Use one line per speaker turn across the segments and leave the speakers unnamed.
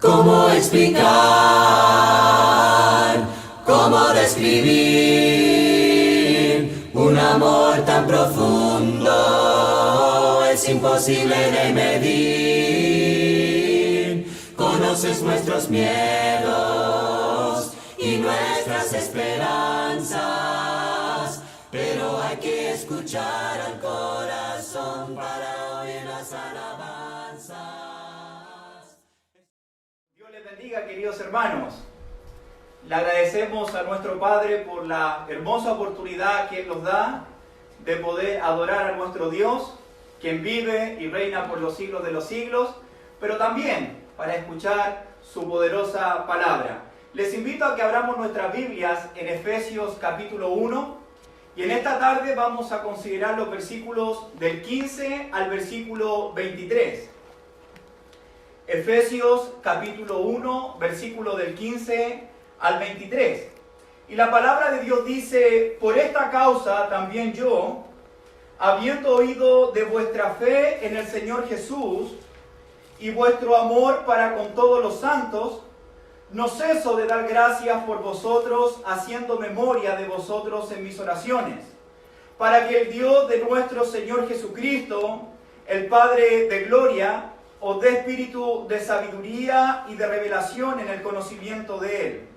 ¿Cómo explicar? ¿Cómo describir un amor tan profundo? Es imposible de medir. Conoces nuestros miedos y nuestras esperanzas, pero hay que escuchar al corazón para oír las alabanzas.
Dios les bendiga, queridos hermanos. Le agradecemos a nuestro Padre por la hermosa oportunidad que Él nos da de poder adorar a nuestro Dios, quien vive y reina por los siglos de los siglos, pero también para escuchar su poderosa palabra. Les invito a que abramos nuestras Biblias en Efesios capítulo 1, y en esta tarde vamos a considerar los versículos del 15 al versículo 23. Efesios capítulo 1, versículo del 15 al 23. Y la palabra de Dios dice: por esta causa también yo, habiendo oído de vuestra fe en el Señor Jesús y vuestro amor para con todos los santos, no ceso de dar gracias por vosotros, haciendo memoria de vosotros en mis oraciones, para que el Dios de nuestro Señor Jesucristo, el Padre de gloria, os dé espíritu de sabiduría y de revelación en el conocimiento de Él,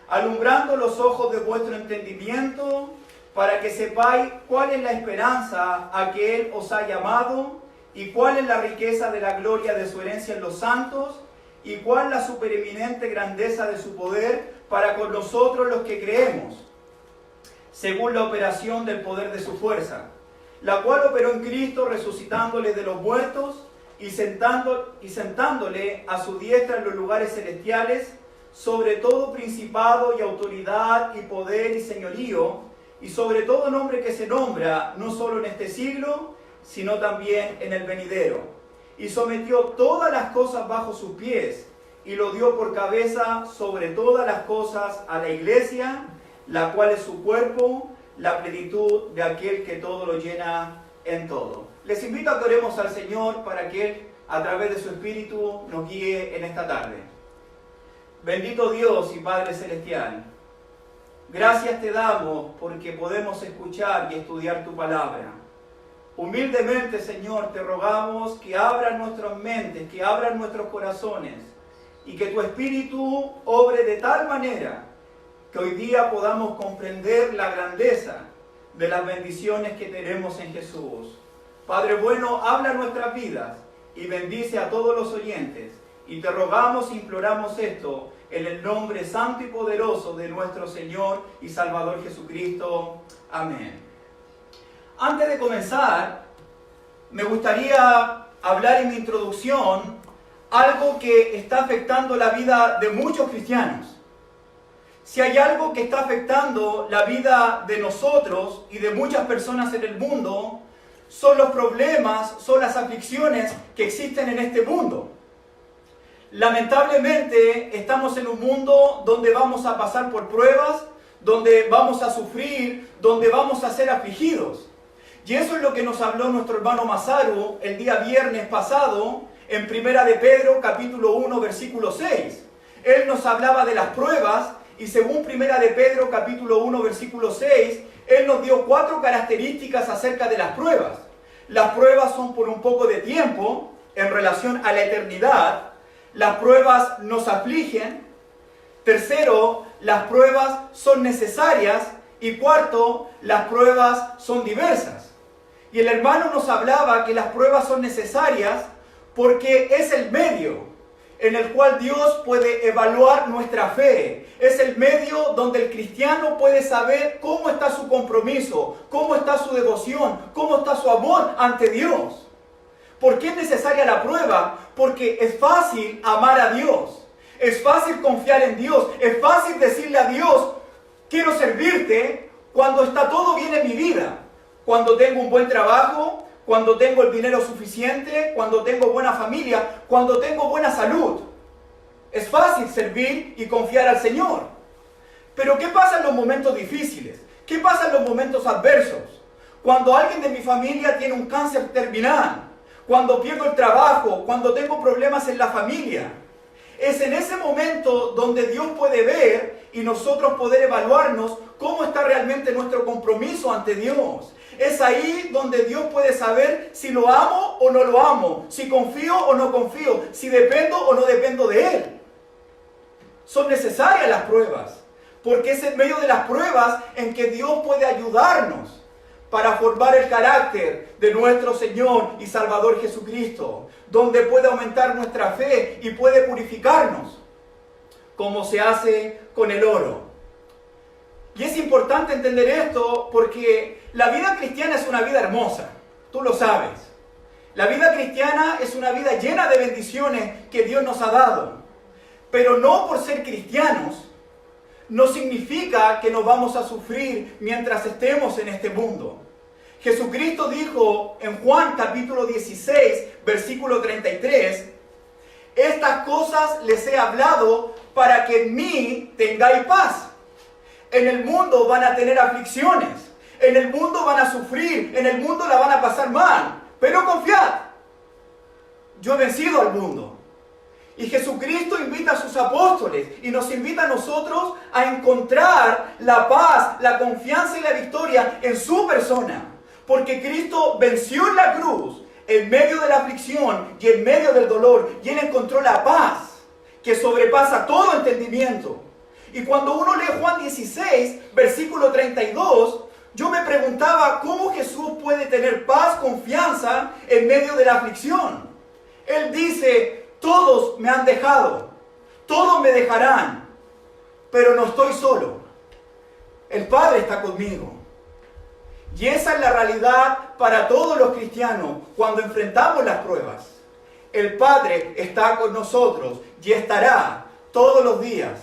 alumbrando los ojos de vuestro entendimiento, para que sepáis cuál es la esperanza a que Él os ha llamado, y cuál es la riqueza de la gloria de su herencia en los santos, y cuál la supereminente grandeza de su poder para con nosotros los que creemos, según la operación del poder de su fuerza, la cual operó en Cristo, resucitándole de los muertos, y sentándole a su diestra en los lugares celestiales, sobre todo principado y autoridad y poder y señorío, y sobre todo nombre que se nombra, no solo en este siglo, sino también en el venidero. Y sometió todas las cosas bajo sus pies, y lo dio por cabeza sobre todas las cosas a la iglesia, la cual es su cuerpo, la plenitud de aquel que todo lo llena en todo. Les invito a que oremos al Señor para que Él, a través de su Espíritu, nos guíe en esta tarde. Bendito Dios y Padre Celestial, gracias te damos porque podemos escuchar y estudiar tu palabra. Humildemente, Señor, te rogamos que abran nuestras mentes, que abran nuestros corazones, y que tu Espíritu obre de tal manera que hoy día podamos comprender la grandeza de las bendiciones que tenemos en Jesús. Padre bueno, habla nuestras vidas y bendice a todos los oyentes. Y te rogamos e imploramos esto en el nombre santo y poderoso de nuestro Señor y Salvador Jesucristo. Amén. Antes de comenzar, me gustaría hablar en mi introducción algo que está afectando la vida de muchos cristianos. Si hay algo que está afectando la vida de nosotros y de muchas personas en el mundo, son los problemas, son las aflicciones que existen en este mundo. Lamentablemente estamos en un mundo donde vamos a pasar por pruebas, donde vamos a sufrir, donde vamos a ser afligidos. Y eso es lo que nos habló nuestro hermano Masaru el día viernes pasado en Primera de Pedro capítulo 1 versículo 6. Él nos hablaba de las pruebas y según Primera de Pedro capítulo 1 versículo 6, Él nos dio 4 características acerca de las pruebas. Las pruebas son por un poco de tiempo en relación a la eternidad. Las pruebas nos afligen. Tercero, las pruebas son necesarias. Y cuarto, las pruebas son diversas. Y el hermano nos hablaba que las pruebas son necesarias porque es el medio en el cual Dios puede evaluar nuestra fe. Es el medio donde el cristiano puede saber cómo está su compromiso, cómo está su devoción, cómo está su amor ante Dios. ¿Por qué es necesaria la prueba? Porque es fácil amar a Dios, es fácil confiar en Dios, es fácil decirle a Dios: quiero servirte cuando está todo bien en mi vida, cuando tengo un buen trabajo, cuando tengo el dinero suficiente, cuando tengo buena familia, cuando tengo buena salud. Es fácil servir y confiar al Señor. Pero ¿qué pasa en los momentos difíciles? ¿Qué pasa en los momentos adversos? Cuando alguien de mi familia tiene un cáncer terminal, cuando pierdo el trabajo, cuando tengo problemas en la familia. Es en ese momento donde Dios puede ver y nosotros poder evaluarnos cómo está realmente nuestro compromiso ante Dios. Es ahí donde Dios puede saber si lo amo o no lo amo, si confío o no confío, si dependo o no dependo de Él. Son necesarias las pruebas, porque es en medio de las pruebas en que Dios puede ayudarnos para formar el carácter de nuestro Señor y Salvador Jesucristo, donde puede aumentar nuestra fe y puede purificarnos, como se hace con el oro. Y es importante entender esto porque la vida cristiana es una vida hermosa, tú lo sabes. La vida cristiana es una vida llena de bendiciones que Dios nos ha dado. Pero no por ser cristianos, no significa que nos vamos a sufrir mientras estemos en este mundo. Jesucristo dijo en Juan capítulo 16, versículo 33, estas cosas les he hablado para que en mí tengáis paz. En el mundo van a tener aflicciones, en el mundo van a sufrir, en el mundo la van a pasar mal, pero confiad, yo he vencido al mundo. Y Jesucristo invita a sus apóstoles y nos invita a nosotros a encontrar la paz, la confianza y la victoria en su persona. Porque Cristo venció en la cruz, en medio de la aflicción y en medio del dolor, y Él encontró la paz que sobrepasa todo entendimiento. Y cuando uno lee Juan 16, versículo 32, yo me preguntaba cómo Jesús puede tener paz, confianza en medio de la aflicción. Él dice, todos me han dejado, todos me dejarán, pero no estoy solo. El Padre está conmigo. Y esa es la realidad para todos los cristianos cuando enfrentamos las pruebas. El Padre está con nosotros y estará todos los días,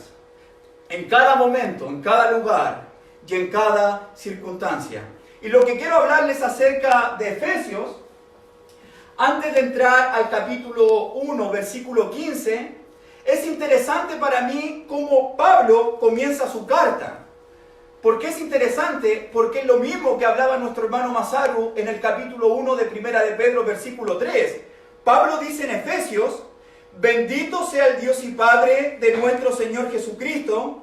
en cada momento, en cada lugar y en cada circunstancia. Y lo que quiero hablarles acerca de Efesios, antes de entrar al capítulo 1, versículo 15, es interesante para mí cómo Pablo comienza su carta. ¿Por qué es interesante? Porque es lo mismo que hablaba nuestro hermano Masaru en el capítulo 1 de Primera de Pedro, versículo 3. Pablo dice en Efesios, bendito sea el Dios y Padre de nuestro Señor Jesucristo,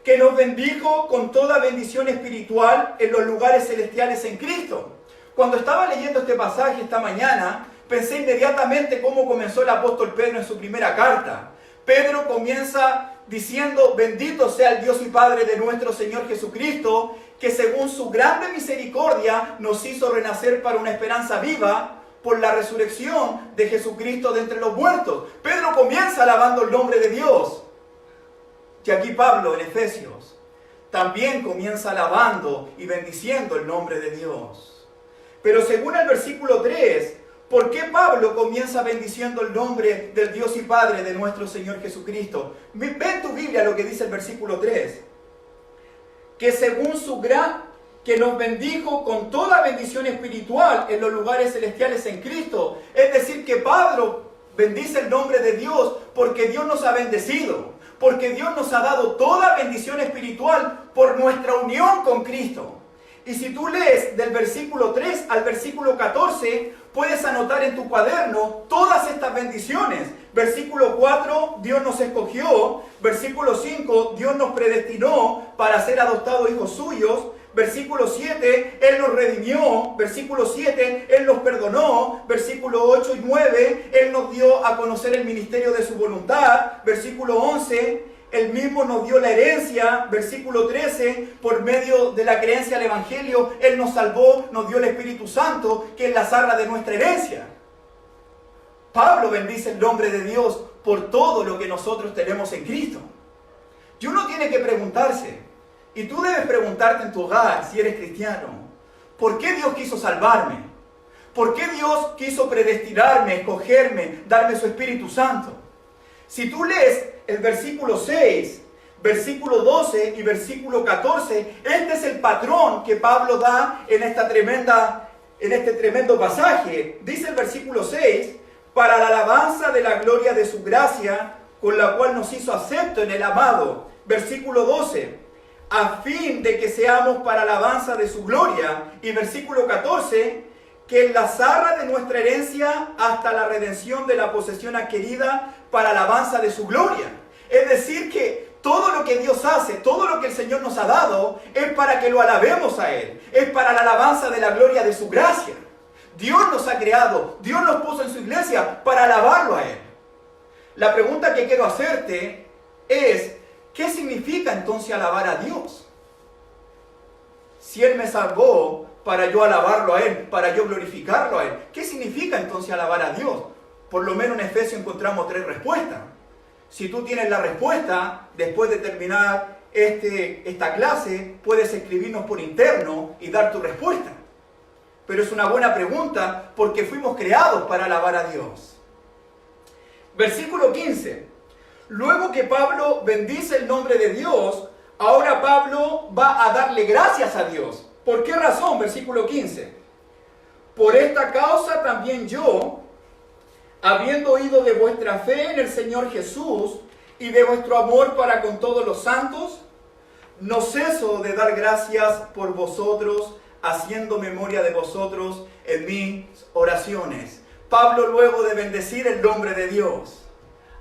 que nos bendijo con toda bendición espiritual en los lugares celestiales en Cristo. Cuando estaba leyendo este pasaje esta mañana, pensé inmediatamente cómo comenzó el apóstol Pedro en su primera carta. Pedro comienza diciendo, bendito sea el Dios y Padre de nuestro Señor Jesucristo, que según su grande misericordia nos hizo renacer para una esperanza viva por la resurrección de Jesucristo de entre los muertos. Pedro comienza alabando el nombre de Dios. Y aquí Pablo en Efesios también comienza alabando y bendiciendo el nombre de Dios. Pero según el versículo 3, ¿por qué Pablo comienza bendiciendo el nombre del Dios y Padre de nuestro Señor Jesucristo? Ve en tu Biblia lo que dice el versículo 3. Que según su que nos bendijo con toda bendición espiritual en los lugares celestiales en Cristo. Es decir, que Pablo bendice el nombre de Dios porque Dios nos ha bendecido. Porque Dios nos ha dado toda bendición espiritual por nuestra unión con Cristo. Y si tú lees del versículo 3 al versículo 14, puedes anotar en tu cuaderno todas estas bendiciones. Versículo 4, Dios nos escogió. Versículo 5, Dios nos predestinó para ser adoptados hijos suyos. Versículo 7, Él nos redimió. Versículo 7, Él nos perdonó. Versículo 8 y 9, Él nos dio a conocer el ministerio de su voluntad. Versículo 11, Él mismo nos dio la herencia. Versículo 13, por medio de la creencia al Evangelio, Él nos salvó, nos dio el Espíritu Santo, que es la zarra de nuestra herencia. Pablo bendice el nombre de Dios por todo lo que nosotros tenemos en Cristo. Y uno tiene que preguntarse, y tú debes preguntarte en tu hogar, si eres cristiano, ¿por qué Dios quiso salvarme? ¿Por qué Dios quiso predestinarme, escogerme, darme su Espíritu Santo? Si tú lees el versículo 6, versículo 12 y versículo 14, este es el patrón que Pablo da en este tremendo pasaje. Dice el versículo 6, para la alabanza de la gloria de su gracia, con la cual nos hizo acepto en el amado. Versículo 12, a fin de que seamos para alabanza de su gloria. Y versículo 14, que en la zarra de nuestra herencia hasta la redención de la posesión adquirida para alabanza de su gloria. Es decir, que todo lo que Dios hace, todo lo que el Señor nos ha dado, es para que lo alabemos a Él. Es para la alabanza de la gloria de su gracia. Dios nos ha creado, Dios nos puso en su iglesia para alabarlo a Él. La pregunta que quiero hacerte es, ¿qué significa entonces alabar a Dios? Si Él me salvó para yo alabarlo a Él, para yo glorificarlo a Él, ¿qué significa entonces alabar a Dios? Por lo menos en Efesios encontramos 3 respuestas. Si tú tienes la respuesta, después de terminar esta clase, puedes escribirnos por interno y dar tu respuesta. Pero es una buena pregunta porque fuimos creados para alabar a Dios. Versículo 15. Luego que Pablo bendice el nombre de Dios, ahora Pablo va a darle gracias a Dios. ¿Por qué razón? Versículo 15. Por esta causa también yo, habiendo oído de vuestra fe en el Señor Jesús y de vuestro amor para con todos los santos, no ceso de dar gracias por vosotros, haciendo memoria de vosotros en mis oraciones. Pablo, luego de bendecir el nombre de Dios,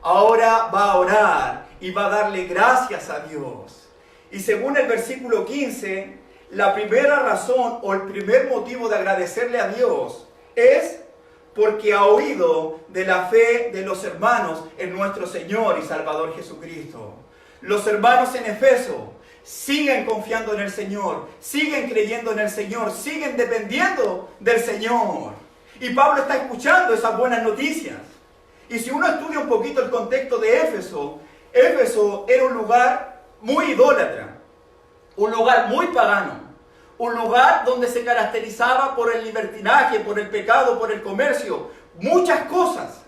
ahora va a orar y va a darle gracias a Dios. Y según el versículo 15, la primera razón o el primer motivo de agradecerle a Dios es porque ha oído de la fe de los hermanos en nuestro Señor y Salvador Jesucristo. Los hermanos en Efeso siguen confiando en el Señor, siguen creyendo en el Señor, siguen dependiendo del Señor. Y Pablo está escuchando esas buenas noticias. Y si uno estudia un poquito el contexto de Éfeso, Éfeso era un lugar muy idólatra, un lugar muy pagano, un lugar donde se caracterizaba por el libertinaje, por el pecado, por el comercio, muchas cosas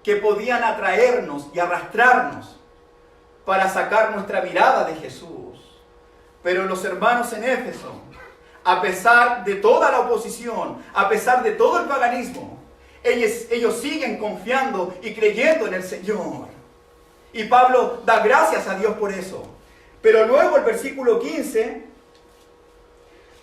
que podían atraernos y arrastrarnos para sacar nuestra mirada de Jesús. Pero los hermanos en Éfeso, a pesar de toda la oposición, a pesar de todo el paganismo, ellos siguen confiando y creyendo en el Señor. Y Pablo da gracias a Dios por eso. Pero luego el versículo 15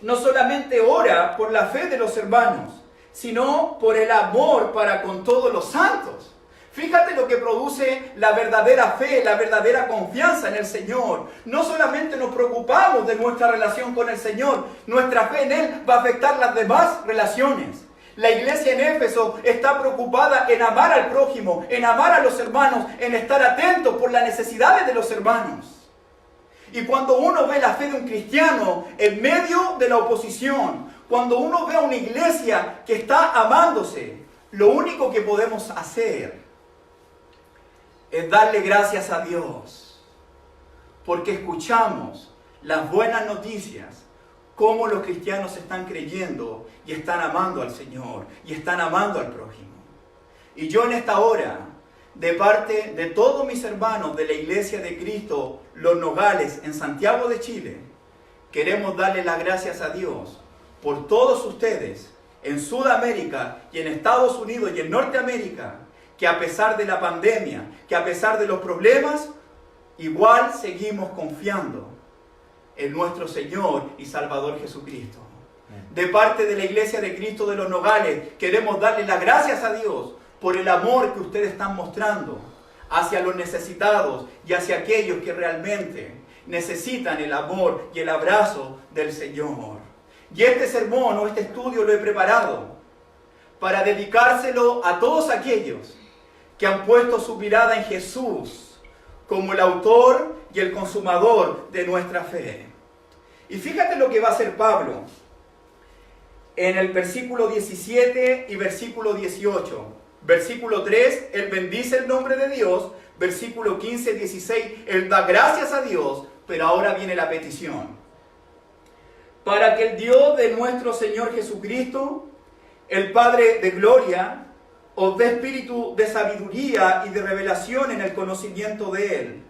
no solamente ora por la fe de los hermanos, sino por el amor para con todos los santos. Fíjate lo que produce la verdadera fe, la verdadera confianza en el Señor. No solamente nos preocupamos de nuestra relación con el Señor, nuestra fe en Él va a afectar las demás relaciones. La iglesia en Éfeso está preocupada en amar al prójimo, en amar a los hermanos, en estar atentos por las necesidades de los hermanos. Y cuando uno ve la fe de un cristiano en medio de la oposición, cuando uno ve a una iglesia que está amándose, lo único que podemos hacer es darle gracias a Dios, porque escuchamos las buenas noticias, cómo los cristianos están creyendo y están amando al Señor y están amando al prójimo. Y yo en esta hora, de parte de todos mis hermanos de la Iglesia de Cristo, Los Nogales, en Santiago de Chile, queremos darle las gracias a Dios por todos ustedes en Sudamérica y en Estados Unidos y en Norteamérica, que a pesar de la pandemia, que a pesar de los problemas, igual seguimos confiando en nuestro Señor y Salvador Jesucristo. De parte de la Iglesia de Cristo de Los Nogales, queremos darle las gracias a Dios por el amor que ustedes están mostrando hacia los necesitados y hacia aquellos que realmente necesitan el amor y el abrazo del Señor. Y este sermón o este estudio lo he preparado para dedicárselo a todos aquellos que han puesto su mirada en Jesús como el autor y el consumador de nuestra fe. Y fíjate lo que va a hacer Pablo en el versículo 17 y versículo 18. Versículo 3, él bendice el nombre de Dios. Versículo 15, 16, él da gracias a Dios, pero ahora viene la petición. Para que el Dios de nuestro Señor Jesucristo, el Padre de gloria, os dé espíritu de sabiduría y de revelación en el conocimiento de Él,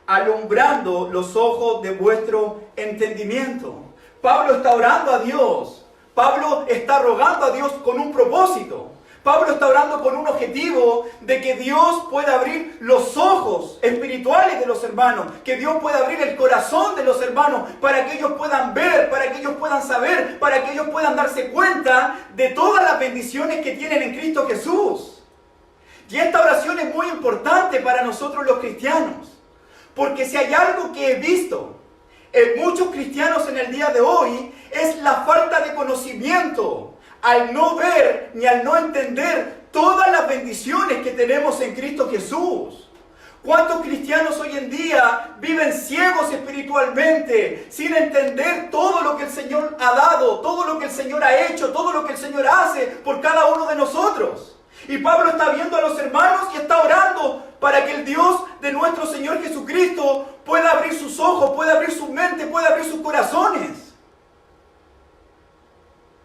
alumbrando los ojos de vuestro entendimiento. Pablo está orando a Dios. Pablo está rogando a Dios con un propósito. Pablo está orando con un objetivo de que Dios pueda abrir los ojos espirituales de los hermanos, que Dios pueda abrir el corazón de los hermanos para que ellos puedan ver, para que ellos puedan saber, para que ellos puedan darse cuenta de todas las bendiciones que tienen en Cristo Jesús. Y esta oración es muy importante para nosotros los cristianos, porque si hay algo que he visto en muchos cristianos en el día de hoy, es la falta de conocimiento, al no ver ni al no entender todas las bendiciones que tenemos en Cristo Jesús. ¿Cuántos cristianos hoy en día viven ciegos espiritualmente, sin entender todo lo que el Señor ha dado, todo lo que el Señor ha hecho, todo lo que el Señor hace por cada uno de nosotros? Y Pablo está viendo a los hermanos y está orando para que el Dios de nuestro Señor Jesucristo pueda abrir sus ojos, pueda abrir su mente, pueda abrir sus corazones.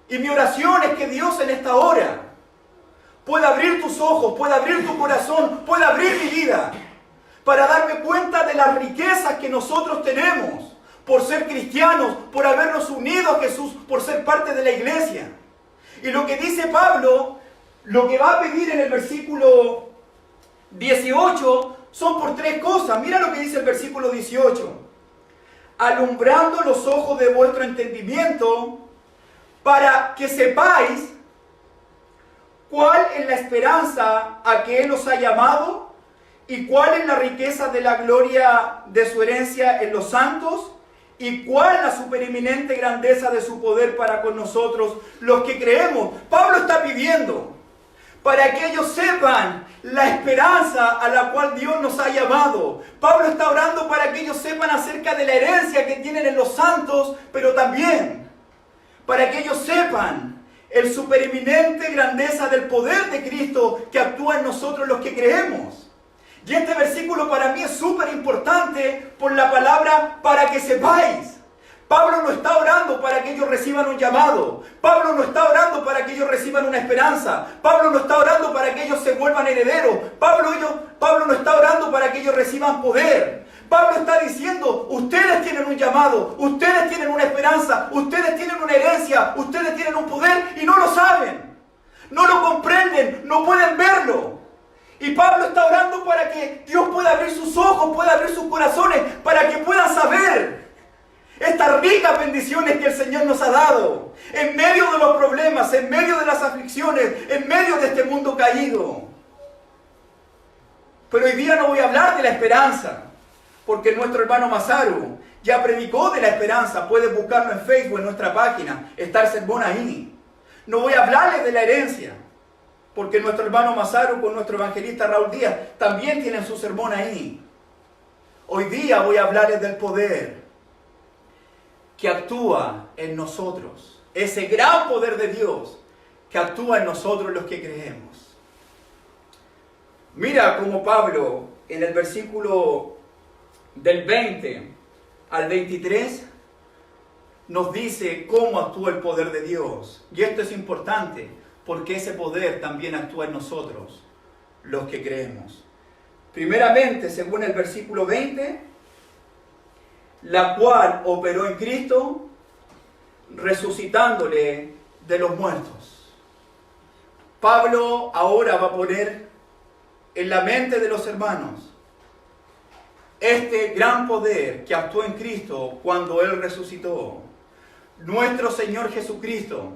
Y mi oración es que Dios en esta hora pueda abrir tus ojos, pueda abrir tu corazón, pueda abrir mi vida, para darme cuenta de las riquezas que nosotros tenemos por ser cristianos, por habernos unido a Jesús, por ser parte de la iglesia. Y lo que dice Pablo, lo que va a pedir en el versículo 18, son por tres cosas. Mira lo que dice el versículo 18. Alumbrando los ojos de vuestro entendimiento, para que sepáis cuál es la esperanza a que Él os ha llamado y cuál es la riqueza de la gloria de su herencia en los santos y cuál la supereminente grandeza de su poder para con nosotros los que creemos. Pablo está pidiendo para que ellos sepan la esperanza a la cual Dios nos ha llamado. Pablo está orando para que ellos sepan acerca de la herencia que tienen en los santos, pero también para que ellos sepan el supereminente grandeza del poder de Cristo que actúa en nosotros los que creemos. Y este versículo para mí es súper importante por la palabra para que sepáis. Pablo no está orando para que ellos reciban un llamado. Pablo no está orando para que ellos reciban una esperanza. Pablo no está orando para que ellos se vuelvan herederos. Pablo no está orando para que ellos reciban poder. Pablo está diciendo, ustedes tienen un llamado, ustedes tienen una esperanza, ustedes tienen una herencia, ustedes tienen un poder y no lo saben. No lo comprenden, no pueden verlo. Y Pablo está orando para que Dios pueda abrir sus ojos, pueda abrir sus corazones, para que puedan saber estas ricas bendiciones que el Señor nos ha dado, en medio de los problemas, en medio de las aflicciones, en medio de este mundo caído. Pero hoy día no voy a hablar de la esperanza, porque nuestro hermano Masaru ya predicó de la esperanza. Puedes buscarlo en Facebook, en nuestra página, está el sermón ahí. No voy a hablarles de la herencia, porque nuestro hermano Masaru con nuestro evangelista Raúl Díaz también tienen su sermón ahí. Hoy día voy a hablarles del poder que actúa en nosotros, ese gran poder de Dios que actúa en nosotros los que creemos. Mira cómo Pablo en el versículo del 20 al 23 nos dice cómo actúa el poder de Dios. Y esto es importante porque ese poder también actúa en nosotros, los que creemos. Primeramente, según el versículo 20, la cual operó en Cristo, resucitándole de los muertos. Pablo ahora va a poner en la mente de los hermanos este gran poder que actuó en Cristo cuando Él resucitó. Nuestro Señor Jesucristo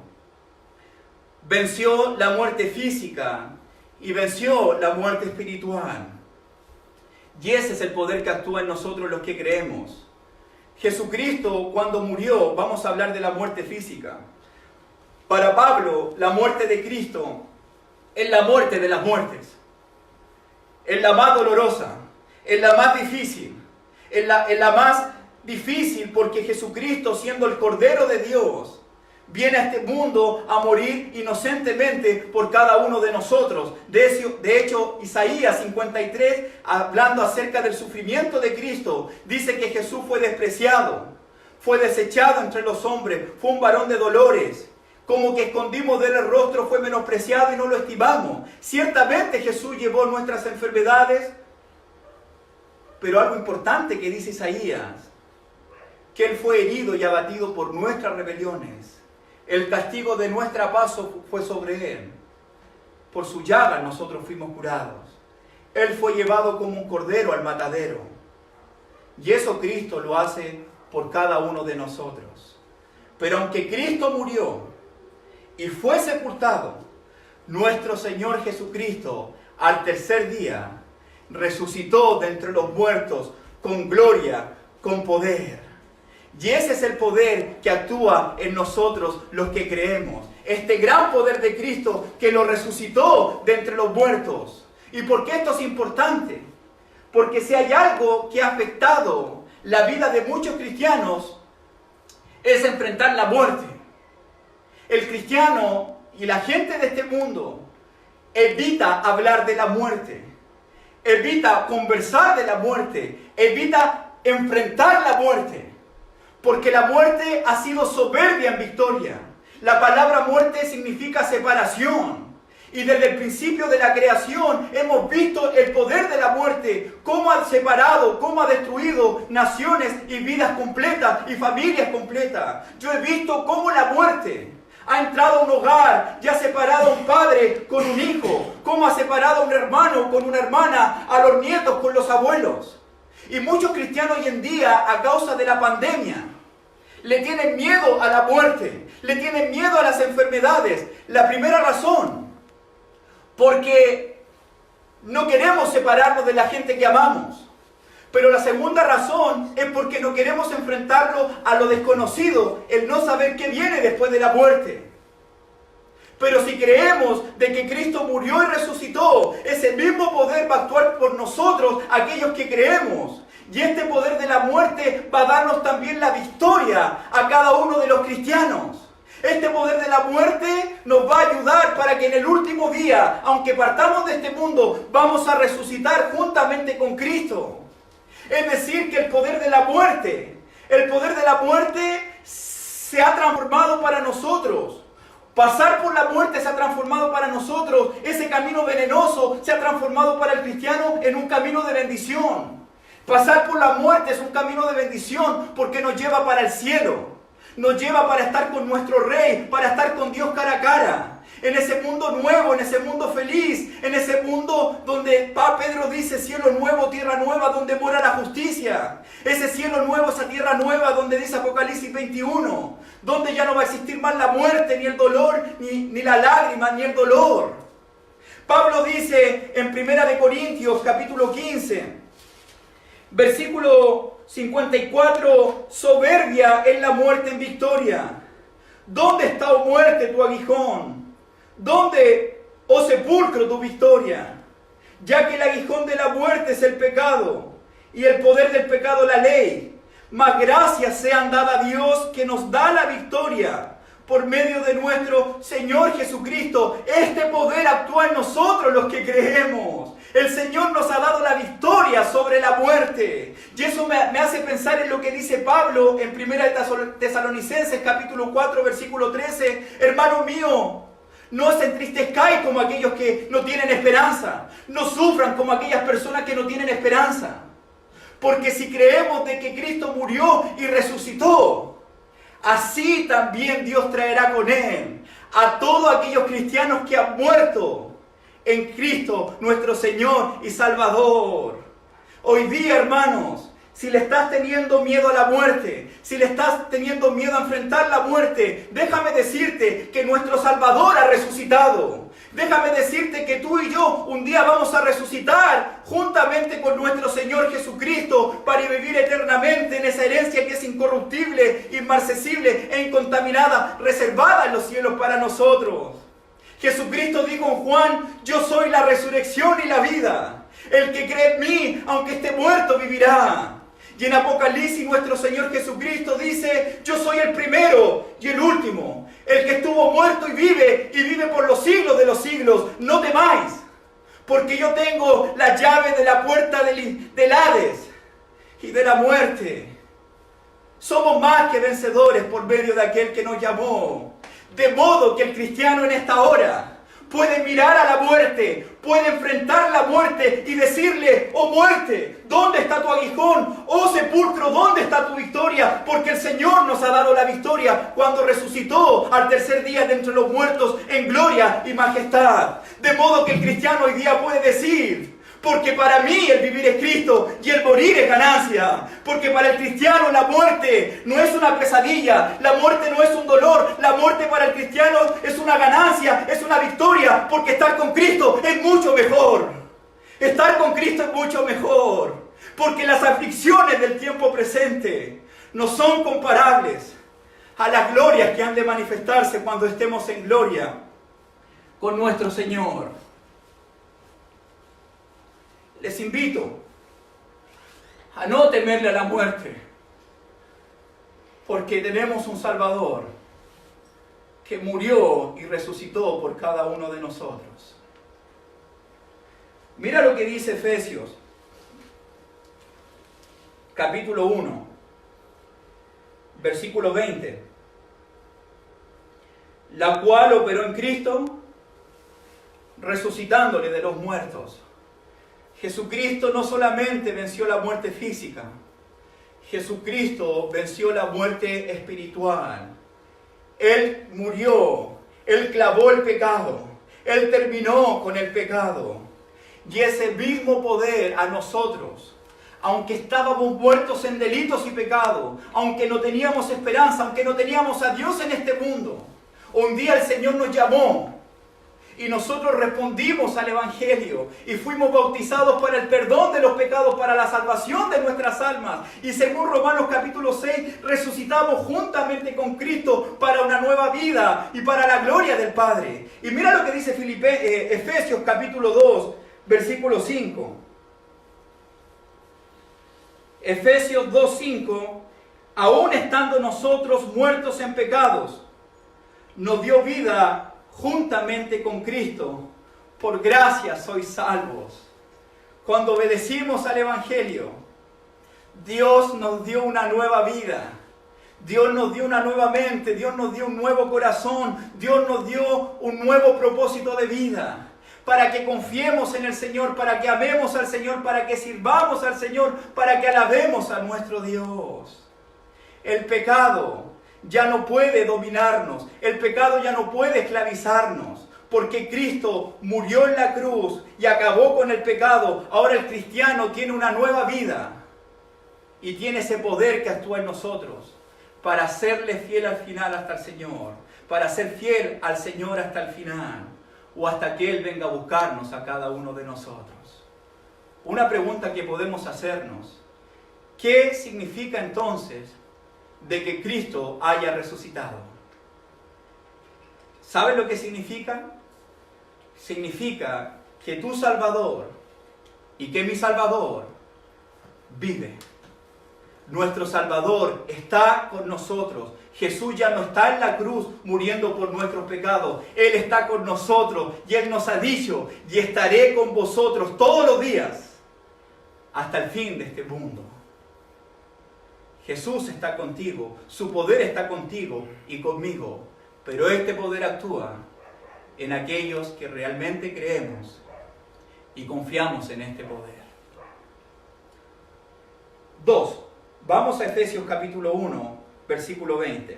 venció la muerte física y venció la muerte espiritual. Y ese es el poder que actúa en nosotros los que creemos. Jesucristo cuando murió, vamos a hablar de la muerte física. Para Pablo, la muerte de Cristo es la muerte de las muertes. Es la más dolorosa, es la más difícil, es la más difícil porque Jesucristo, siendo el Cordero de Dios, viene a este mundo a morir inocentemente por cada uno de nosotros. De hecho, Isaías 53, hablando acerca del sufrimiento de Cristo, dice que Jesús fue despreciado, fue desechado entre los hombres, fue un varón de dolores. Como que escondimos de él el rostro, fue menospreciado y no lo estimamos. Ciertamente Jesús llevó nuestras enfermedades, pero algo importante que dice Isaías, que Él fue herido y abatido por nuestras rebeliones. El castigo de nuestra paz fue sobre Él. Por su llaga nosotros fuimos curados. Él fue llevado como un cordero al matadero. Y eso Cristo lo hace por cada uno de nosotros. Pero aunque Cristo murió y fue sepultado, nuestro Señor Jesucristo al tercer día resucitó de entre los muertos con gloria, con poder. Y ese es el poder que actúa en nosotros los que creemos. Este gran poder de Cristo que lo resucitó de entre los muertos. ¿Y por qué esto es importante? Porque si hay algo que ha afectado la vida de muchos cristianos, es enfrentar la muerte. El cristiano y la gente de este mundo evita hablar de la muerte, evita conversar de la muerte, evita enfrentar la muerte, porque la muerte ha sido soberbia en victoria. La palabra muerte significa separación. Y desde el principio de la creación hemos visto el poder de la muerte, cómo ha separado, cómo ha destruido naciones y vidas completas y familias completas. Yo he visto cómo la muerte ha entrado a un hogar y ha separado a un padre con un hijo, cómo ha separado a un hermano con una hermana, a los nietos con los abuelos. Y muchos cristianos hoy en día, a causa de la pandemia, le tienen miedo a la muerte, le tienen miedo a las enfermedades. La primera razón, porque no queremos separarnos de la gente que amamos. Pero la segunda razón es porque no queremos enfrentarlo a lo desconocido, el no saber qué viene después de la muerte. Pero si creemos de que Cristo murió y resucitó, ese mismo poder va a actuar por nosotros, aquellos que creemos. Y este poder de la muerte va a darnos también la victoria a cada uno de los cristianos. Este poder de la muerte nos va a ayudar para que en el último día, aunque partamos de este mundo, vamos a resucitar juntamente con Cristo. Es decir, que el poder de la muerte se ha transformado para nosotros. Pasar por la muerte se ha transformado para nosotros. Ese camino venenoso se ha transformado para el cristiano en un camino de bendición. Pasar por la muerte es un camino de bendición porque nos lleva para el cielo. Nos lleva para estar con nuestro Rey, para estar con Dios cara a cara. En ese mundo nuevo, en ese mundo feliz, en ese mundo donde Pedro dice cielo nuevo, tierra nueva, donde mora la justicia. Ese cielo nuevo, esa tierra nueva, donde dice Apocalipsis 21, donde ya no va a existir más la muerte, ni el dolor, ni la lágrima, ni el dolor. Pablo dice en 1 Corintios capítulo 15, versículo 54, soberbia es la muerte en victoria. ¿Dónde está, oh muerte, tu aguijón? ¿Dónde, oh sepulcro, tu victoria? Ya que el aguijón de la muerte es el pecado, y el poder del pecado la ley. Mas gracias sean dadas a Dios que nos da la victoria por medio de nuestro Señor Jesucristo. Este poder actúa en nosotros los que creemos. El Señor nos ha dado la victoria sobre la muerte. Y eso me hace pensar en lo que dice Pablo en 1 Tesalonicenses capítulo 4 versículo 13. Hermano mío, no os entristezcáis como aquellos que no tienen esperanza. No sufran como aquellas personas que no tienen esperanza. Porque si creemos de que Cristo murió y resucitó, así también Dios traerá con Él a todos aquellos cristianos que han muerto en Cristo, nuestro Señor y Salvador. Hoy día, hermanos, si le estás teniendo miedo a la muerte, si le estás teniendo miedo a enfrentar la muerte, déjame decirte que nuestro Salvador ha resucitado. Déjame decirte que tú y yo un día vamos a resucitar juntamente con nuestro Señor Jesucristo para vivir eternamente en esa herencia que es incorruptible, inmarcesible e incontaminada, reservada en los cielos para nosotros. Jesucristo dijo en Juan, yo soy la resurrección y la vida. El que cree en mí, aunque esté muerto, vivirá. Y en Apocalipsis nuestro Señor Jesucristo dice, yo soy el primero y el último, el que estuvo muerto y vive por los siglos de los siglos. No temáis, porque yo tengo la llave de la puerta del Hades y de la muerte. Somos más que vencedores por medio de aquel que nos llamó. De modo que el cristiano en esta hora puede mirar a la muerte, puede enfrentar la muerte y decirle, oh muerte, ¿dónde está tu aguijón? Oh sepulcro, ¿dónde está tu victoria? Porque el Señor nos ha dado la victoria cuando resucitó al tercer día de entre los muertos en gloria y majestad. De modo que el cristiano hoy día puede decir, Porque para mí el vivir es Cristo y el morir es ganancia. Porque para el cristiano la muerte no es una pesadilla, la muerte no es un dolor, la muerte para el cristiano es una ganancia, es una victoria, porque estar con Cristo es mucho mejor. Estar con Cristo es mucho mejor, porque las aflicciones del tiempo presente no son comparables a las glorias que han de manifestarse cuando estemos en gloria con nuestro Señor. Les invito a no temerle a la muerte, porque tenemos un Salvador que murió y resucitó por cada uno de nosotros. Mira lo que dice Efesios, capítulo 1, versículo 20. La cual operó en Cristo, resucitándole de los muertos. Jesucristo no solamente venció la muerte física, Jesucristo venció la muerte espiritual. Él murió, Él clavó el pecado, Él terminó con el pecado. Y ese mismo poder a nosotros, aunque estábamos muertos en delitos y pecados, aunque no teníamos esperanza, aunque no teníamos a Dios en este mundo, un día el Señor nos llamó y nosotros respondimos al Evangelio y fuimos bautizados para el perdón de los pecados, para la salvación de nuestras almas. Y según Romanos capítulo 6, resucitamos juntamente con Cristo para una nueva vida y para la gloria del Padre. Y mira lo que dice Efesios capítulo 2, versículo 5. Efesios 2:5, aún estando nosotros muertos en pecados, nos dio vida juntamente con Cristo. Por gracia sois salvos. Cuando obedecimos al Evangelio, Dios nos dio una nueva vida. Dios nos dio una nueva mente. Dios nos dio un nuevo corazón. Dios nos dio un nuevo propósito de vida. Para que confiemos en el Señor, para que amemos al Señor, para que sirvamos al Señor, para que alabemos a nuestro Dios. El pecado ya no puede dominarnos, el pecado ya no puede esclavizarnos, porque Cristo murió en la cruz y acabó con el pecado. Ahora el cristiano tiene una nueva vida y tiene ese poder que actúa en nosotros para serle fiel al final hasta el Señor, para ser fiel al Señor hasta el final, o hasta que Él venga a buscarnos a cada uno de nosotros. Una pregunta que podemos hacernos: ¿qué significa entonces de que Cristo haya resucitado? ¿Sabes lo que significa? Significa que tu Salvador y que mi Salvador vive. Nuestro Salvador está con nosotros. Jesús ya no está en la cruz muriendo por nuestros pecados. Él está con nosotros y Él nos ha dicho: y estaré con vosotros todos los días hasta el fin de este mundo. Jesús está contigo, su poder está contigo y conmigo, pero este poder actúa en aquellos que realmente creemos y confiamos en este poder. 2. Vamos a Efesios capítulo 1, versículo 20.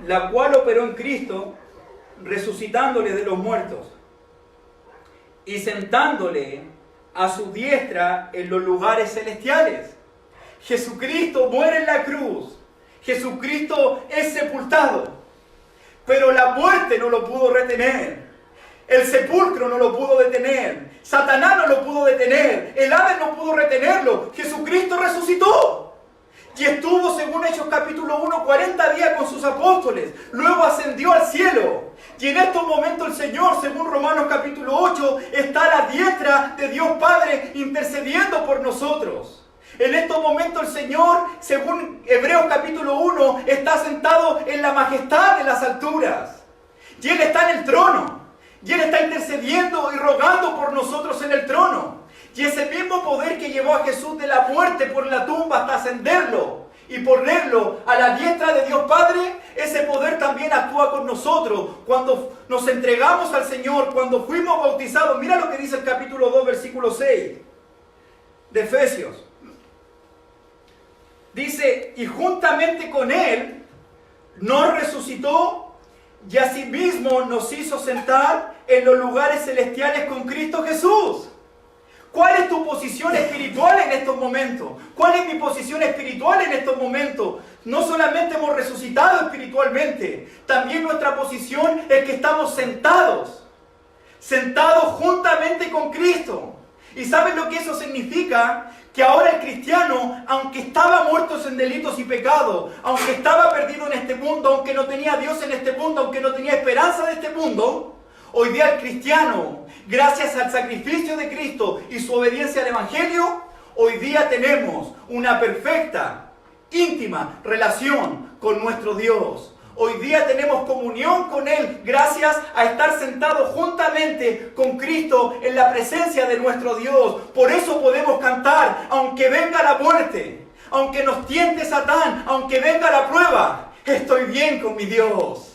La cual operó en Cristo, resucitándole de los muertos y sentándole a su diestra en los lugares celestiales. Jesucristo muere en la cruz. Jesucristo es sepultado. Pero la muerte no lo pudo retener. El sepulcro no lo pudo detener. Satanás no lo pudo detener. El Hades no pudo retenerlo. Jesucristo resucitó. Y estuvo, según Hechos capítulo 1, 40 días con sus apóstoles. Luego ascendió al cielo. Y en estos momentos el Señor, según Romanos capítulo 8, está a la diestra de Dios Padre intercediendo por nosotros. En estos momentos el Señor, según Hebreos capítulo 1, está sentado en la majestad de las alturas. Y Él está en el trono. Y Él está intercediendo y rogando por nosotros en el trono. Y ese mismo poder que llevó a Jesús de la muerte por la tumba hasta ascenderlo y ponerlo a la diestra de Dios Padre, ese poder también actúa con nosotros cuando nos entregamos al Señor, cuando fuimos bautizados. Mira lo que dice el capítulo 2, versículo 6 de Efesios. Dice: y juntamente con Él nos resucitó y asimismo nos hizo sentar en los lugares celestiales con Cristo Jesús. ¿Cuál es tu posición espiritual en estos momentos? ¿Cuál es mi posición espiritual en estos momentos? No solamente hemos resucitado espiritualmente, también nuestra posición es que estamos sentados juntamente con Cristo. ¿Y saben lo que eso significa? Que ahora el cristiano, aunque estaba muerto en delitos y pecados, aunque estaba perdido en este mundo, aunque no tenía a Dios en este mundo, aunque no tenía esperanza de este mundo, hoy día el cristiano, gracias al sacrificio de Cristo y su obediencia al Evangelio, hoy día tenemos una perfecta, íntima relación con nuestro Dios. Hoy día tenemos comunión con Él gracias a estar sentados juntamente con Cristo en la presencia de nuestro Dios. Por eso podemos cantar, aunque venga la muerte, aunque nos tiente Satán, aunque venga la prueba, estoy bien con mi Dios.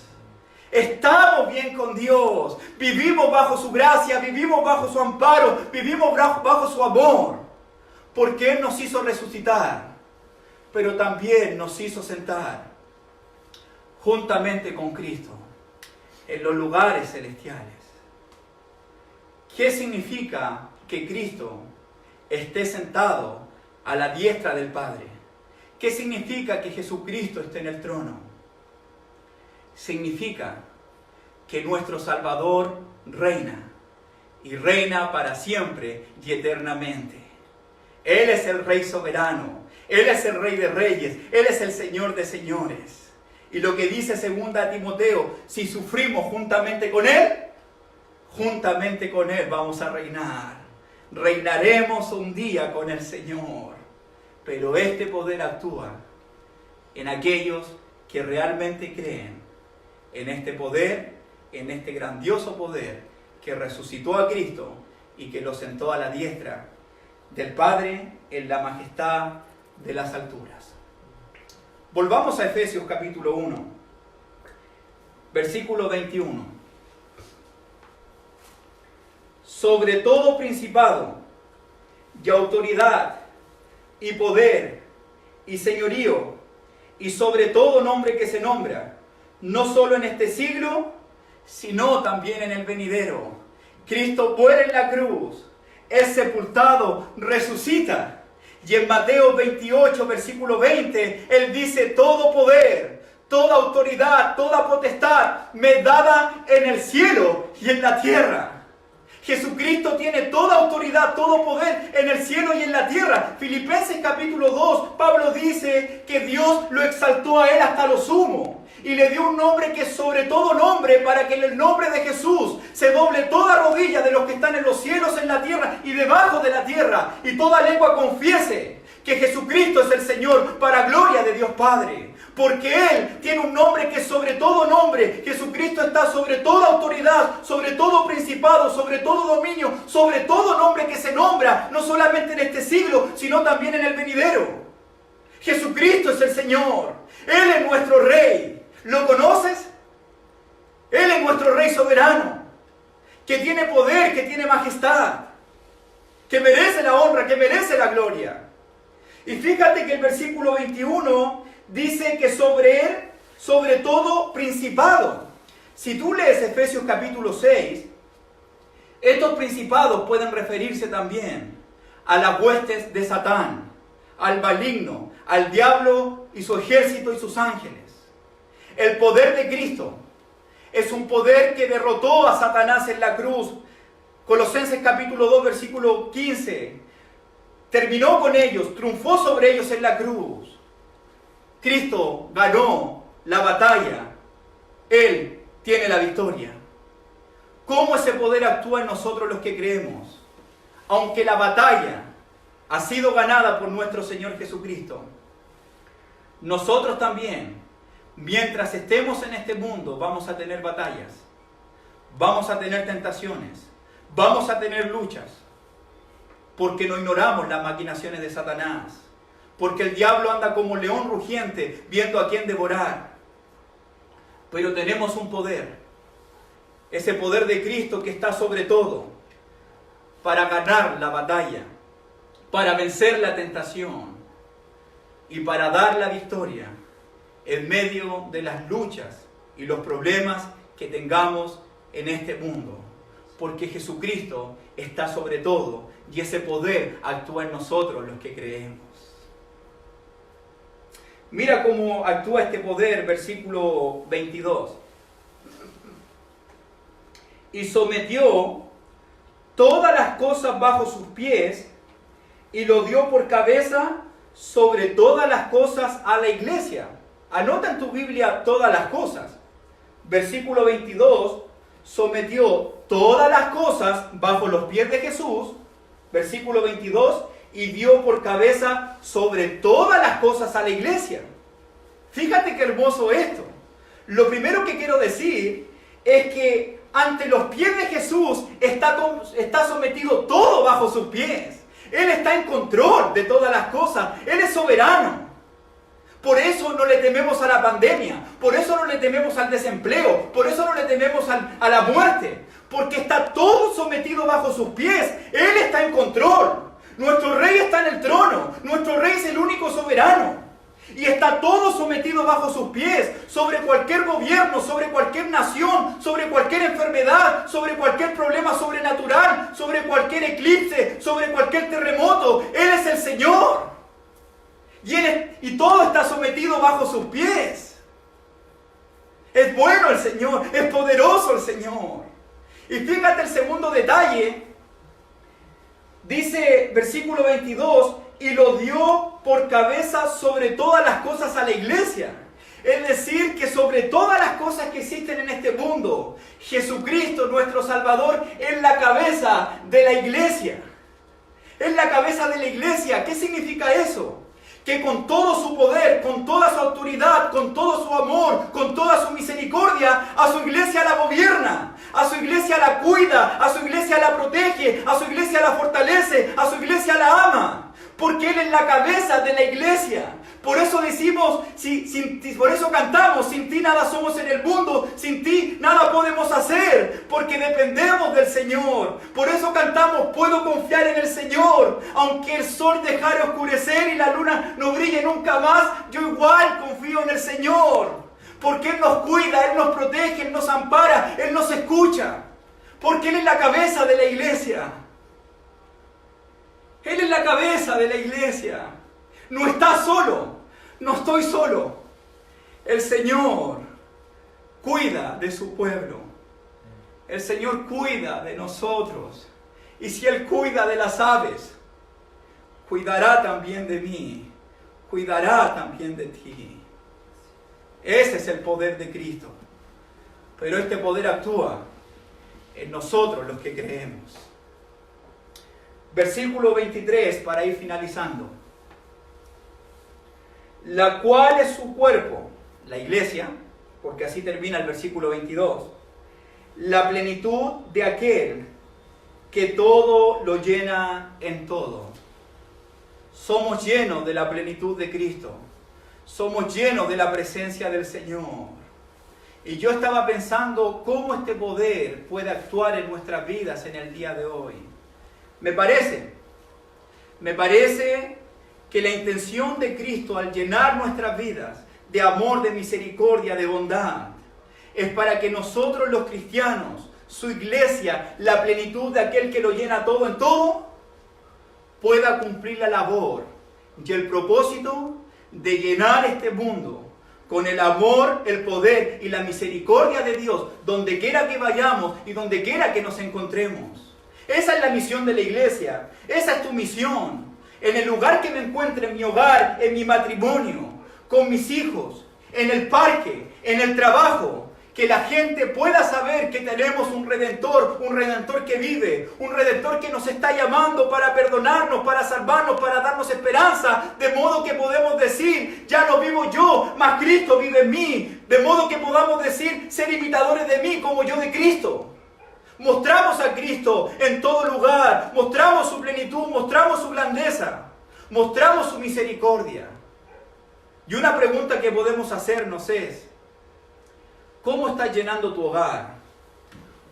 Estamos bien con Dios. Vivimos bajo su gracia, vivimos bajo su amparo, vivimos bajo su amor. Porque Él nos hizo resucitar, pero también nos hizo sentar juntamente con Cristo en los lugares celestiales. ¿Qué significa que Cristo esté sentado a la diestra del Padre? ¿Qué significa que Jesucristo esté en el trono? Significa que nuestro Salvador reina, y reina para siempre y eternamente. Él es el Rey soberano, Él es el Rey de reyes, Él es el Señor de señores. Y lo que dice 2 Timoteo, si sufrimos juntamente con Él vamos a reinar. Reinaremos un día con el Señor. Pero este poder actúa en aquellos que realmente creen en este poder, en este grandioso poder que resucitó a Cristo y que lo sentó a la diestra del Padre en la majestad de las alturas. Volvamos a Efesios capítulo 1, versículo 21. Sobre todo principado y autoridad y poder y señorío y sobre todo nombre que se nombra, no solo en este siglo, sino también en el venidero. Cristo muere en la cruz, es sepultado, resucita. Y en Mateo 28, versículo 20, Él dice, todo poder, toda autoridad, toda potestad me es dada en el cielo y en la tierra. Jesucristo tiene toda autoridad, todo poder en el cielo y en la tierra. Filipenses capítulo 2, Pablo dice que Dios lo exaltó a Él hasta lo sumo. Y le dio un nombre que es sobre todo nombre, para que en el nombre de Jesús se doble toda rodilla de los que están en los cielos, en la tierra y debajo de la tierra. Y toda lengua confiese que Jesucristo es el Señor, para gloria de Dios Padre. Porque Él tiene un nombre que es sobre todo nombre. Jesucristo está sobre toda autoridad, sobre todo principado, sobre todo dominio, sobre todo nombre que se nombra, no solamente en este siglo, sino también en el venidero. Jesucristo es el Señor. Él es nuestro Rey. ¿Lo conoces? Él es nuestro Rey soberano, que tiene poder, que tiene majestad, que merece la honra, que merece la gloria. Y fíjate que el versículo 21 dice que sobre Él, sobre todo principado. Si tú lees Efesios capítulo 6, estos principados pueden referirse también a las huestes de Satán, al maligno, al diablo y su ejército y sus ángeles. El poder de Cristo es un poder que derrotó a Satanás en la cruz. Colosenses capítulo 2, versículo 15. Terminó con ellos, triunfó sobre ellos en la cruz. Cristo ganó la batalla. Él tiene la victoria. ¿Cómo ese poder actúa en nosotros los que creemos? Aunque la batalla ha sido ganada por nuestro Señor Jesucristo, nosotros también, mientras estemos en este mundo, vamos a tener batallas, vamos a tener tentaciones, vamos a tener luchas, porque no ignoramos las maquinaciones de Satanás, porque el diablo anda como león rugiente, viendo a quién devorar. Pero tenemos un poder, ese poder de Cristo que está sobre todo, para ganar la batalla, para vencer la tentación y para dar la victoria en medio de las luchas y los problemas que tengamos en este mundo, porque Jesucristo está sobre todo y ese poder actúa en nosotros los que creemos. Mira cómo actúa este poder, versículo 22. Y sometió todas las cosas bajo sus pies y lo dio por cabeza sobre todas las cosas a la iglesia. Anota en tu Biblia todas las cosas. Versículo 22, sometió todas las cosas bajo los pies de Jesús. Versículo 22, y dio por cabeza sobre todas las cosas a la iglesia. Fíjate qué hermoso esto. Lo primero que quiero decir es que ante los pies de Jesús está sometido todo bajo sus pies. Él está en control de todas las cosas. Él es soberano. Por eso no le tememos a la pandemia. Por eso no le tememos al desempleo. Por eso no le tememos a la muerte. Porque está todo sometido bajo sus pies. Él está en control. Nuestro rey está en el trono. Nuestro rey es el único soberano. Y está todo sometido bajo sus pies, sobre cualquier gobierno, sobre cualquier nación, sobre cualquier enfermedad, sobre cualquier problema sobrenatural, sobre cualquier eclipse, sobre cualquier terremoto. Él es el Señor. Y todo está sometido bajo sus pies. Es bueno el Señor, es poderoso el Señor. Y fíjate el segundo detalle. Dice versículo 22, y lo dio por cabeza sobre todas las cosas a la iglesia. Es decir, que sobre todas las cosas que existen en este mundo, Jesucristo, nuestro Salvador, es la cabeza de la iglesia. Es la cabeza de la iglesia. ¿Qué significa eso? Que con todo su poder, con toda su autoridad, con todo su amor, con toda su misericordia, a su iglesia la gobierna, a su iglesia la cuida, a su iglesia la protege, a su iglesia la fortalece, a su iglesia la ama. Porque Él es la cabeza de la iglesia. Por eso decimos, por eso cantamos, sin ti nada somos en el mundo, sin ti nada podemos hacer, porque dependemos del Señor. Por eso cantamos, puedo confiar en el Señor, aunque el sol dejare oscurecer y la luna no brille nunca más, yo igual confío en el Señor. Porque Él nos cuida, Él nos protege, Él nos ampara, Él nos escucha. Porque Él es la cabeza de la iglesia. Él es la cabeza de la iglesia. No está solo. No estoy solo. El Señor cuida de su pueblo. El Señor cuida de nosotros. Y si Él cuida de las aves, cuidará también de mí. Cuidará también de ti. Ese es el poder de Cristo. Pero este poder actúa en nosotros los que creemos. Versículo 23 para ir finalizando. La cual es su cuerpo, la iglesia, porque así termina el versículo 22. La plenitud de aquel que todo lo llena en todo. Somos llenos de la plenitud de Cristo. Somos llenos de la presencia del Señor. Y yo estaba pensando cómo este poder puede actuar en nuestras vidas en el día de hoy. Me parece que la intención de Cristo al llenar nuestras vidas de amor, de misericordia, de bondad, es para que nosotros los cristianos, su iglesia, la plenitud de aquel que lo llena todo en todo, pueda cumplir la labor y el propósito de llenar este mundo con el amor, el poder y la misericordia de Dios, donde quiera que vayamos y donde quiera que nos encontremos. Esa es la misión de la iglesia. Esa es tu misión. En el lugar que me encuentre, en mi hogar, en mi matrimonio, con mis hijos, en el parque, en el trabajo, que la gente pueda saber que tenemos un redentor que vive, un redentor que nos está llamando para perdonarnos, para salvarnos, para darnos esperanza, de modo que podemos decir, ya no vivo yo, mas Cristo vive en mí, de modo que podamos decir, ser imitadores de mí como yo de Cristo. Mostramos a Cristo en todo lugar, mostramos su plenitud, mostramos su grandeza, mostramos su misericordia. Y una pregunta que podemos hacernos es, ¿cómo estás llenando tu hogar?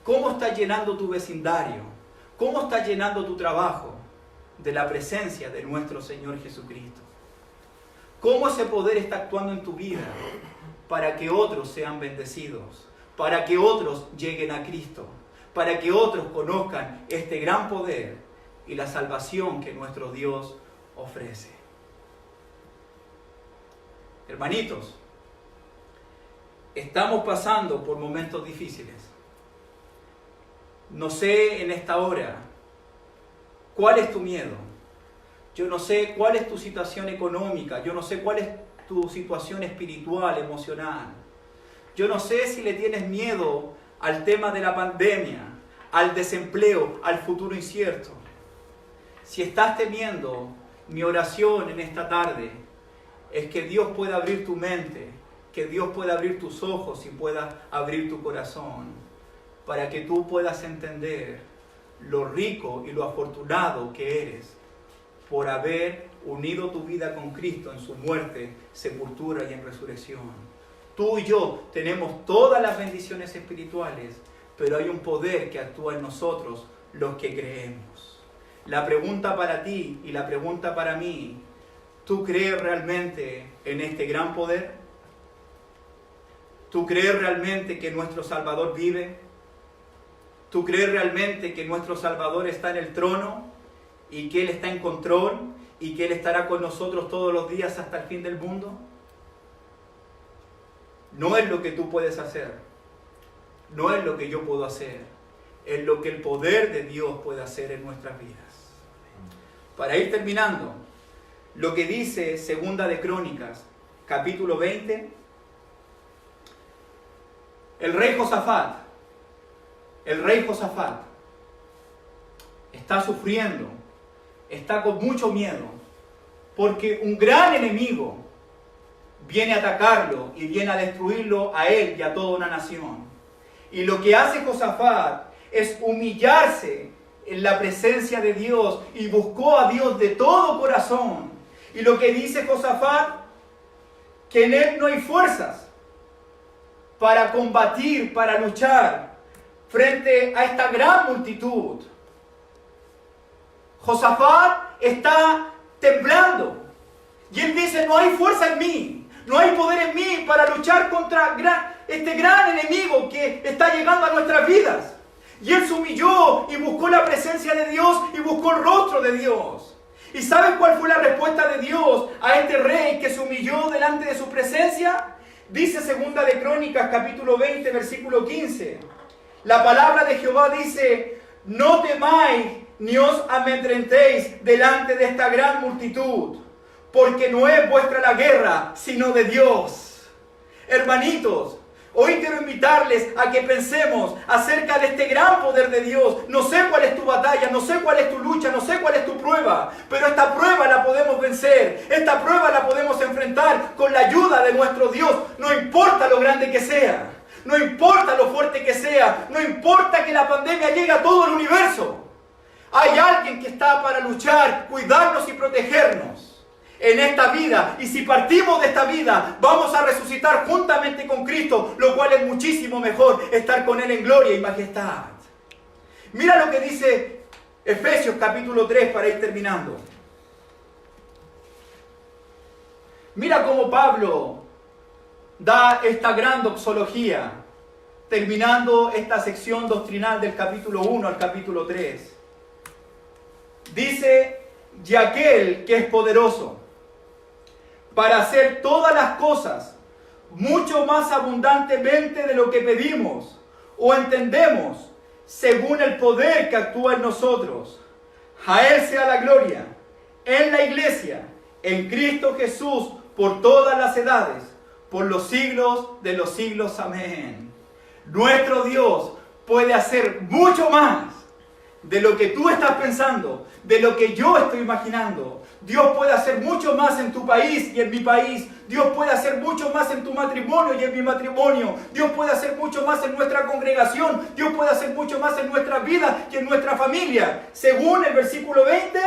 ¿Cómo estás llenando tu vecindario? ¿Cómo estás llenando tu trabajo de la presencia de nuestro Señor Jesucristo? ¿Cómo ese poder está actuando en tu vida para que otros sean bendecidos? para que otros lleguen a Cristo, para que otros conozcan este gran poder y la salvación que nuestro Dios ofrece. Hermanitos, estamos pasando por momentos difíciles. No sé en esta hora cuál es tu miedo. Yo no sé cuál es tu situación económica. Yo no sé cuál es tu situación espiritual, emocional. Yo no sé si le tienes miedo al tema de la pandemia, al desempleo, al futuro incierto. Si estás temiendo, mi oración en esta tarde es que Dios pueda abrir tu mente, que Dios pueda abrir tus ojos y pueda abrir tu corazón, para que tú puedas entender lo rico y lo afortunado que eres por haber unido tu vida con Cristo en su muerte, sepultura y en resurrección. Tú y yo tenemos todas las bendiciones espirituales, pero hay un poder que actúa en nosotros, los que creemos. La pregunta para ti y la pregunta para mí: ¿tú crees realmente en este gran poder? ¿Tú crees realmente que nuestro Salvador vive? ¿Tú crees realmente que nuestro Salvador está en el trono y que Él está en control y que Él estará con nosotros todos los días hasta el fin del mundo? No es lo que tú puedes hacer, no es lo que yo puedo hacer, es lo que el poder de Dios puede hacer en nuestras vidas. Para ir terminando, lo que dice Segunda de Crónicas, capítulo 20, el rey Josafat está sufriendo, está con mucho miedo, porque un gran enemigo viene a atacarlo y viene a destruirlo a él y a toda una nación. Y lo que hace Josafat es humillarse en la presencia de Dios y buscó a Dios de todo corazón. Y lo que dice Josafat, que en él no hay fuerzas para combatir, para luchar frente a esta gran multitud. Josafat está temblando y él dice: no hay fuerza en mí, no hay poder en mí para luchar contra este gran enemigo que está llegando a nuestras vidas. Y él se humilló y buscó la presencia de Dios y buscó el rostro de Dios. ¿Y sabes cuál fue la respuesta de Dios a este rey que se humilló delante de su presencia? Dice Segunda de Crónicas, capítulo 20, versículo 15. La palabra de Jehová dice: no temáis ni os amedrentéis delante de esta gran multitud, porque no es vuestra la guerra, sino de Dios. Hermanitos, hoy quiero invitarles a que pensemos acerca de este gran poder de Dios. No sé cuál es tu batalla, no sé cuál es tu lucha, no sé cuál es tu prueba, pero esta prueba la podemos vencer, esta prueba la podemos enfrentar con la ayuda de nuestro Dios. No importa lo grande que sea, no importa lo fuerte que sea, no importa que la pandemia llegue a todo el universo. Hay alguien que está para luchar, cuidarnos y protegernos en esta vida. Y si partimos de esta vida, vamos a resucitar juntamente con Cristo, lo cual es muchísimo mejor, estar con Él en gloria y majestad. Mira lo que dice Efesios capítulo 3 para ir terminando. Mira cómo Pablo da esta gran doxología, terminando esta sección doctrinal del capítulo 1 al capítulo 3. Dice: y aquel que es poderoso para hacer todas las cosas mucho más abundantemente de lo que pedimos o entendemos, según el poder que actúa en nosotros. A Él sea la gloria en la iglesia, en Cristo Jesús, por todas las edades, por los siglos de los siglos. Amén. Nuestro Dios puede hacer mucho más de lo que tú estás pensando, de lo que yo estoy imaginando. Dios puede hacer mucho más en tu país y en mi país. Dios puede hacer mucho más en tu matrimonio y en mi matrimonio. Dios puede hacer mucho más en nuestra congregación. Dios puede hacer mucho más en nuestra vida y en nuestra familia. Según el versículo 20,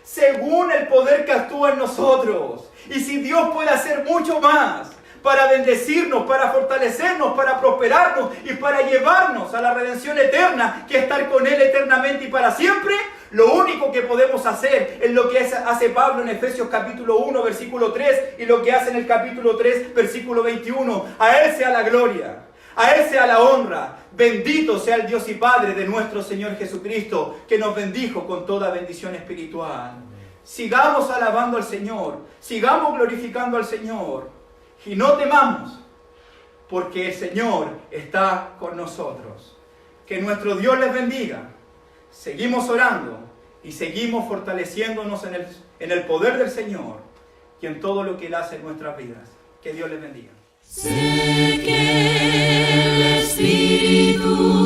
según el poder que actúa en nosotros. Y si Dios puede hacer mucho más para bendecirnos, para fortalecernos, para prosperarnos y para llevarnos a la redención eterna, que es estar con Él eternamente y para siempre, lo único que podemos hacer es lo que hace Pablo en Efesios capítulo 1, versículo 3, y lo que hace en el capítulo 3, versículo 21. A Él sea la gloria. A Él sea la honra. Bendito sea el Dios y Padre de nuestro Señor Jesucristo, que nos bendijo con toda bendición espiritual. Sigamos alabando al Señor, sigamos glorificando al Señor y no temamos, porque el Señor está con nosotros. Que nuestro Dios les bendiga. Seguimos orando y seguimos fortaleciéndonos en el poder del Señor y en todo lo que Él hace en nuestras vidas. Que Dios les bendiga.
Sé que el Espíritu